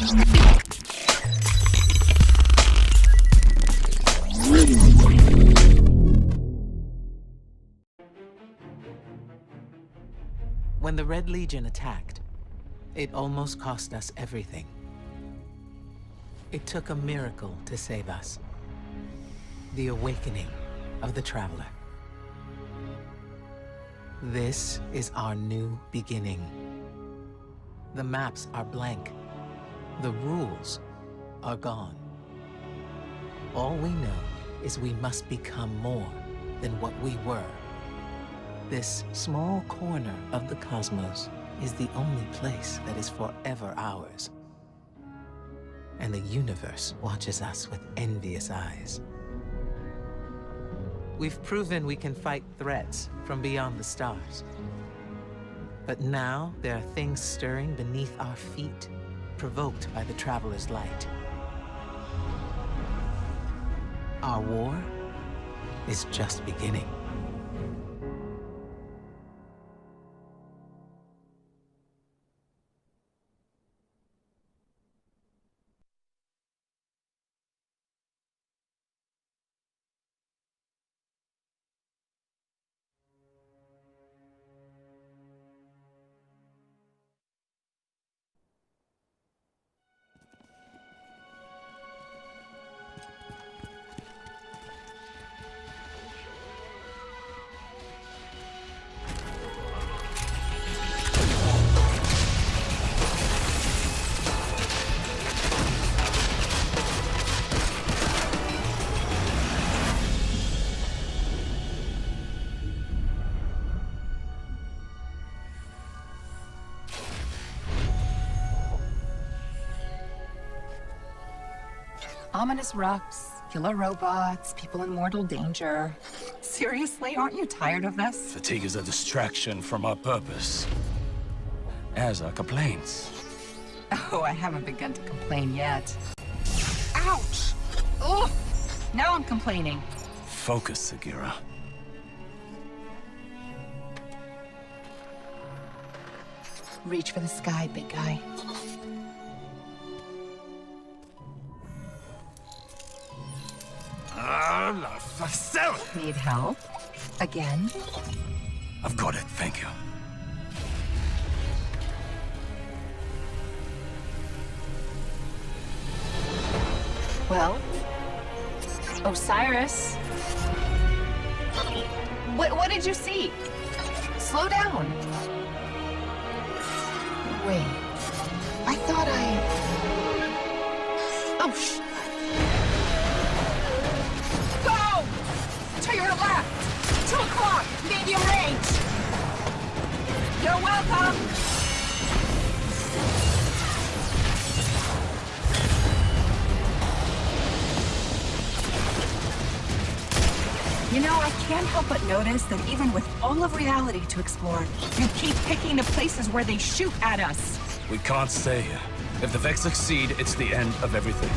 When the Red Legion attacked, it almost cost us everything. It took a miracle to save us. The awakening of the Traveler. This is our new beginning. The maps are blank. The rules are gone. All we know is we must become more than what we were. This small corner of the cosmos is the only place that is forever ours. And the universe watches us with envious eyes. We've proven we can fight threats from beyond the stars. But now there are things stirring beneath our feet, provoked by the Traveler's light. Our war is just beginning. Ominous rocks, killer robots, people in mortal danger. Seriously, aren't you tired of this? Fatigue is a distraction from our purpose. As are complaints. Oh, I haven't begun to complain yet. Ouch! Ugh! Now I'm complaining. Focus, Sagira. Reach for the sky, big guy. La facel! Need help? Again? I've got it, thank you. Well? Osiris? What did you see? Slow down. Wait. I thought Oh, shh. To your left! 2 o'clock! Medium range! You're welcome! You know, I can't help but notice that even with all of reality to explore, you keep picking the places where they shoot at us. We can't stay here. If the Vex succeed, it's the end of everything.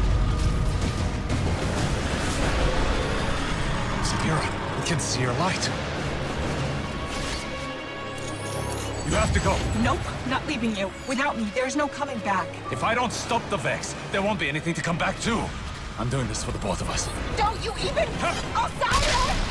Sagira, we can see your light. You have to go. Nope, not leaving you. Without me, there's no coming back. If I don't stop the Vex, there won't be anything to come back to. I'm doing this for the both of us. Don't you even... Osiris!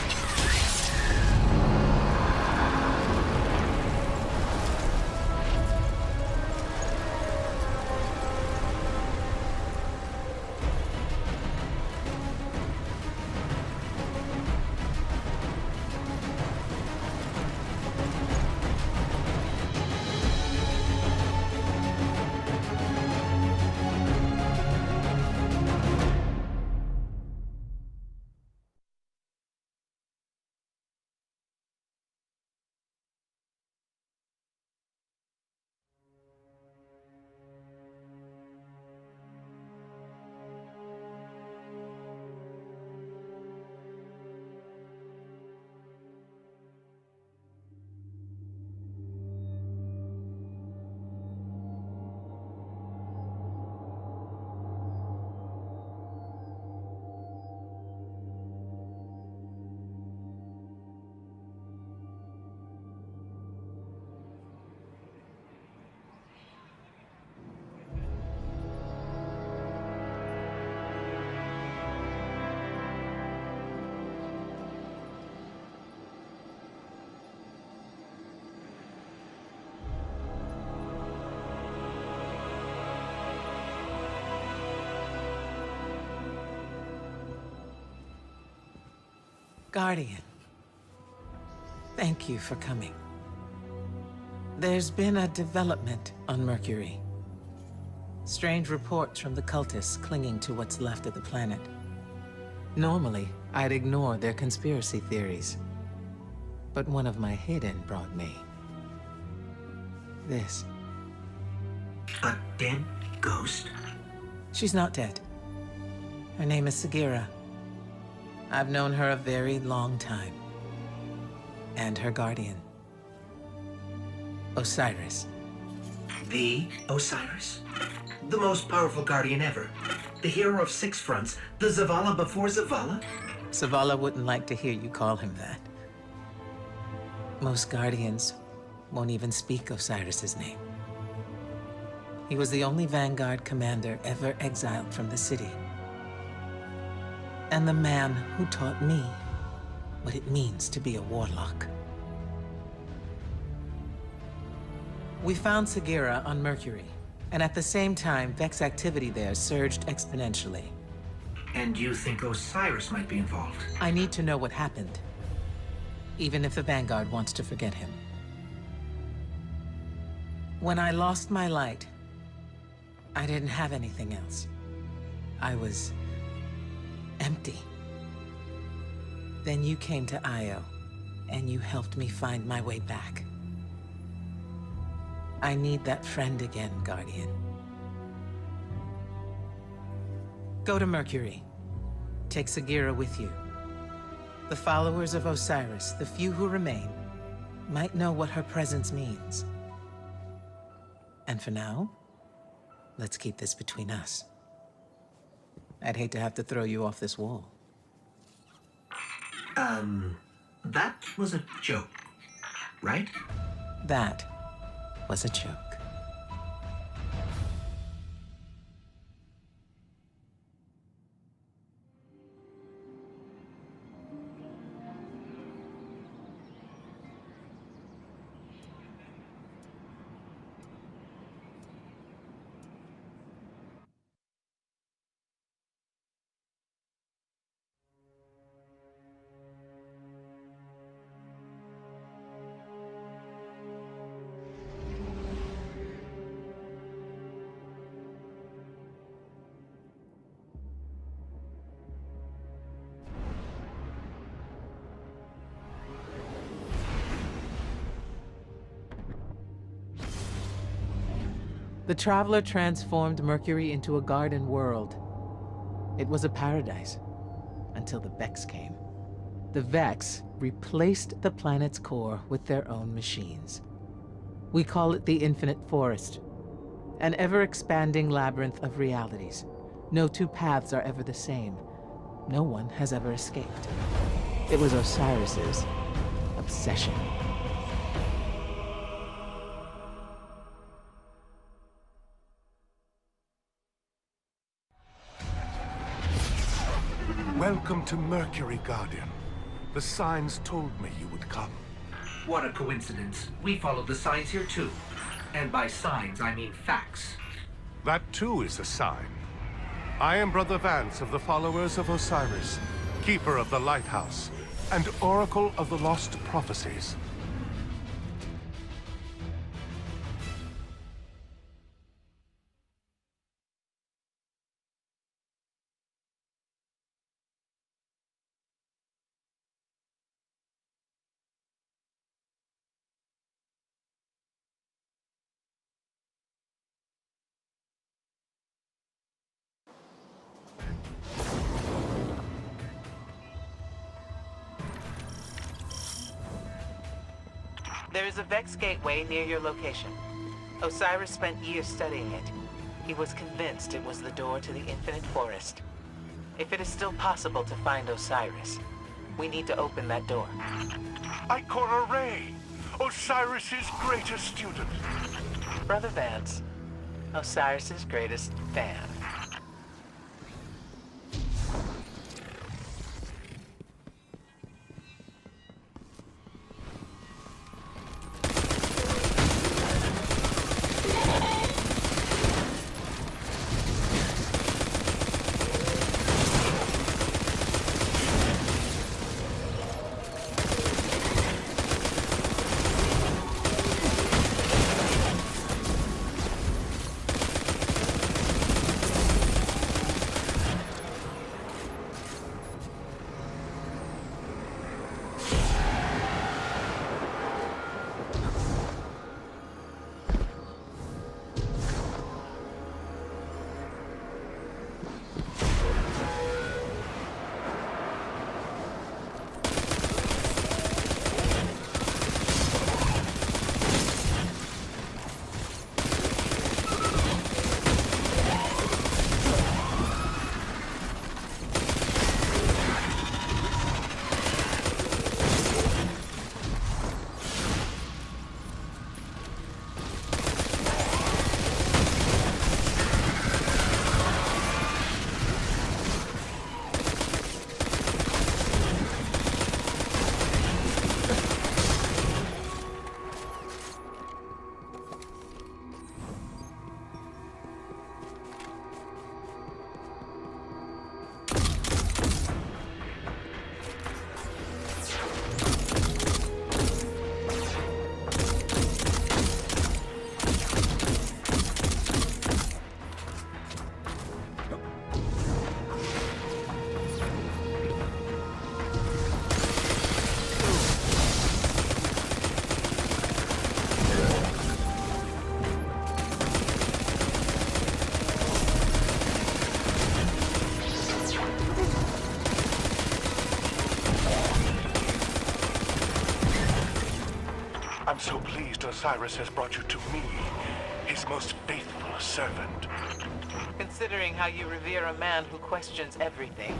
Guardian, thank you for coming. There's been a development on Mercury. Strange reports from the cultists clinging to what's left of the planet. Normally, I'd ignore their conspiracy theories. But one of my hidden brought me this. A dead ghost? She's not dead. Her name is Sagira. I've known her a very long time. And her guardian, Osiris. The Osiris? The most powerful guardian ever. The hero of six fronts. The Zavala before Zavala? Zavala wouldn't like to hear you call him that. Most guardians won't even speak Osiris's name. He was the only Vanguard commander ever exiled from the city. And the man who taught me what it means to be a warlock. We found Sagira on Mercury, and at the same time, Vex activity there surged exponentially. And you think Osiris might be involved? I need to know what happened, even if the Vanguard wants to forget him. When I lost my light, I didn't have anything else. I was empty. Then you came to Io, and you helped me find my way back. I need that friend again, Guardian. Go to Mercury. Take Sagira with you. The followers of Osiris, the few who remain, might know what her presence means. And for now, let's keep this between us. I'd hate to have to throw you off this wall. That was a joke, right? That was a joke. The Traveler transformed Mercury into a garden world. It was a paradise, until the Vex came. The Vex replaced the planet's core with their own machines. We call it the Infinite Forest, an ever-expanding labyrinth of realities. No two paths are ever the same. No one has ever escaped. It was Osiris's obsession. Welcome to Mercury, Guardian. The signs told me you would come. What a coincidence. We followed the signs here too. And by signs, I mean facts. That too is a sign. I am Brother Vance of the followers of Osiris, Keeper of the Lighthouse, and Oracle of the Lost Prophecies. There is a Vex gateway near your location. Osiris spent years studying it. He was convinced it was the door to the Infinite Forest. If it is still possible to find Osiris, we need to open that door. Ikora Ray, Osiris's greatest student. Brother Vance, Osiris's greatest fan. I'm so pleased Osiris has brought you to me, his most faithful servant. Considering how you revere a man who questions everything,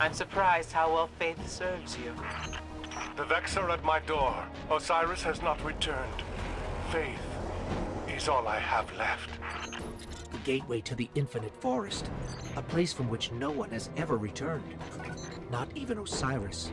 I'm surprised how well faith serves you. The Vex are at my door. Osiris has not returned. Faith is all I have left. The gateway to the infinite forest, a place from which no one has ever returned. Not even Osiris.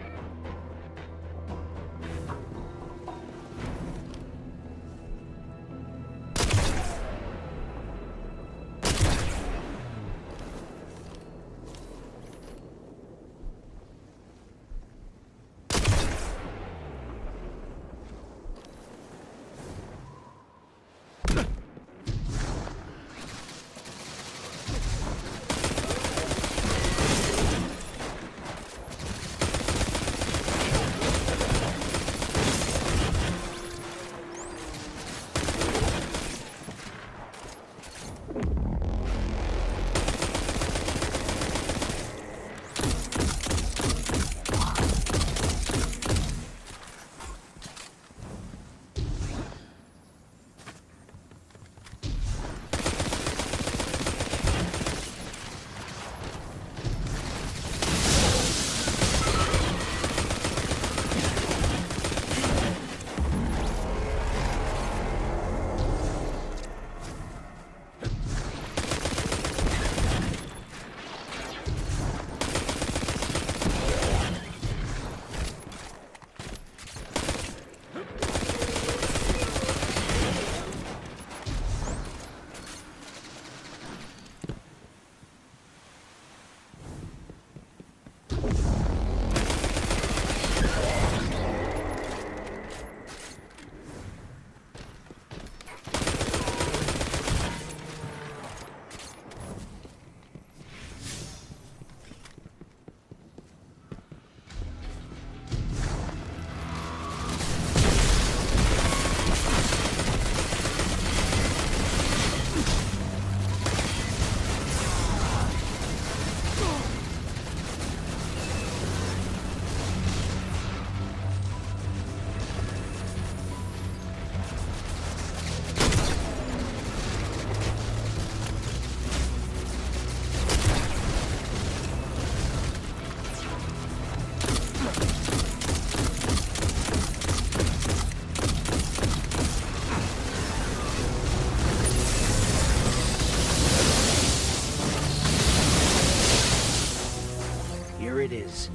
It is.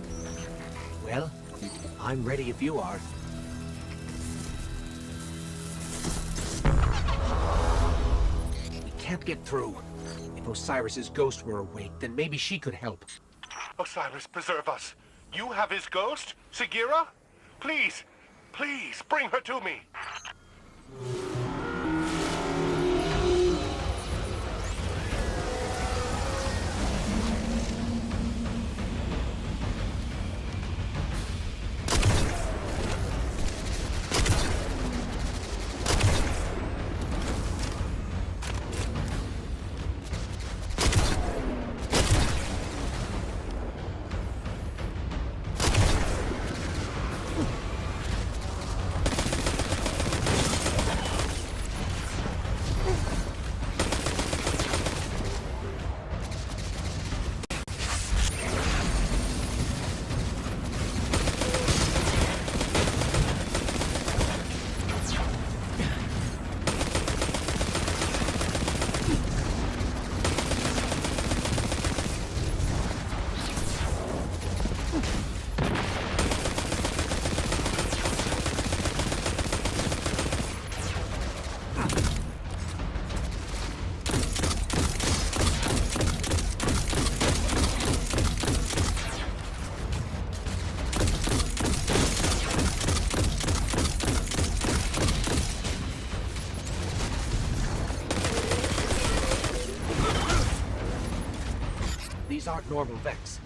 Well, I'm ready if you are. We can't get through. If Osiris's ghost were awake, then maybe she could help. Osiris, preserve us. You have his ghost? Sagira? Please, please, bring her to me. These aren't normal Vex.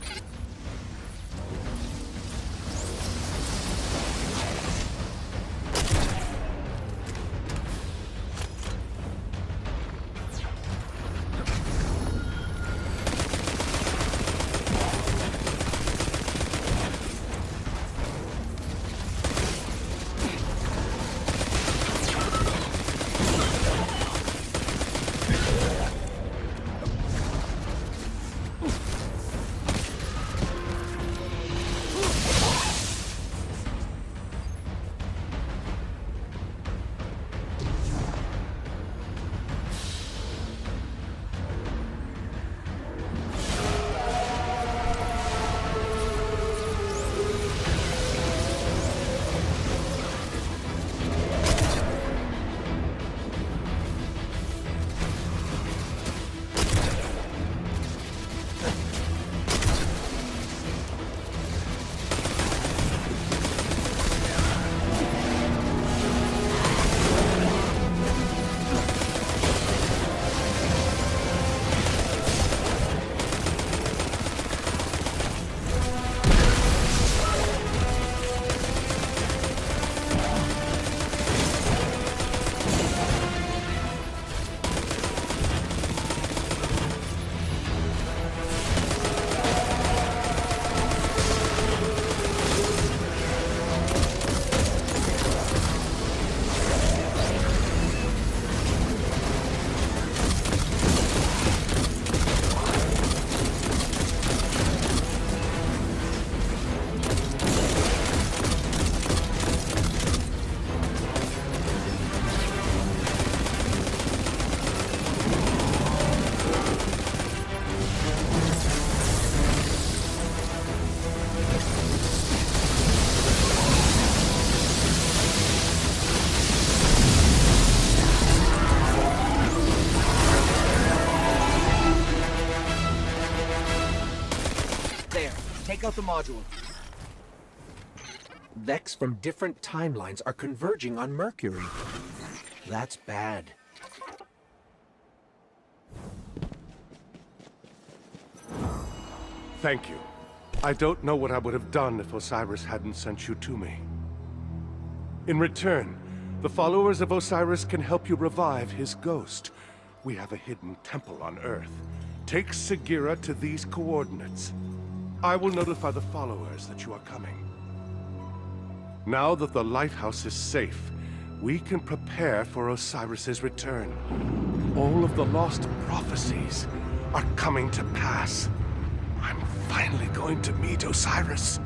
There, take out the module. Vex from different timelines are converging on Mercury. That's bad. Thank you. I don't know what I would have done if Osiris hadn't sent you to me. In return, the followers of Osiris can help you revive his ghost. We have a hidden temple on Earth. Take Sagira to these coordinates. I will notify the followers that you are coming. Now that the lighthouse is safe, we can prepare for Osiris's return. All of the lost prophecies are coming to pass. I'm finally going to meet Osiris.